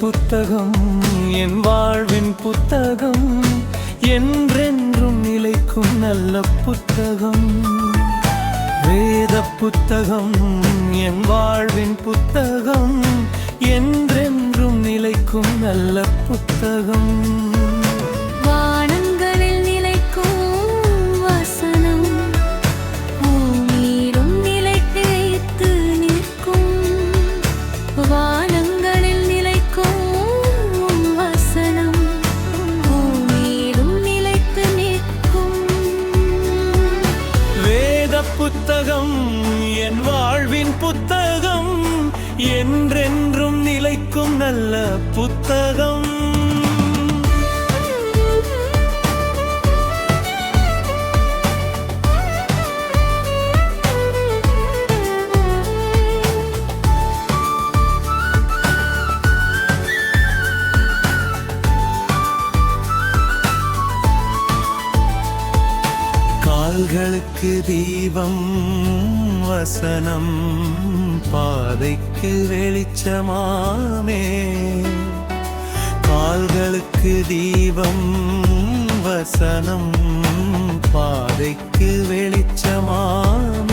புத்தகம் என் வாழ்வின் புத்தகம், என்றென்றும் நிலைக்கும் நல்ல புத்தகம். வேத புத்தகம் என் வாழ்வின் புத்தகம், என்றென்றும் நிலைக்கும் நல்ல புத்தகம். புத்தகம் என் வாழ்வின் புத்தகம், என்றென்றும் நிலைக்கும் நல்ல புத்தகம். கால்களுக்கு தீபம் வசனம், பாதைக்கு வெளிச்சமாமே. கால்களுக்கு தீபம் வசனம், பாதைக்கு வெளிச்சமாமே.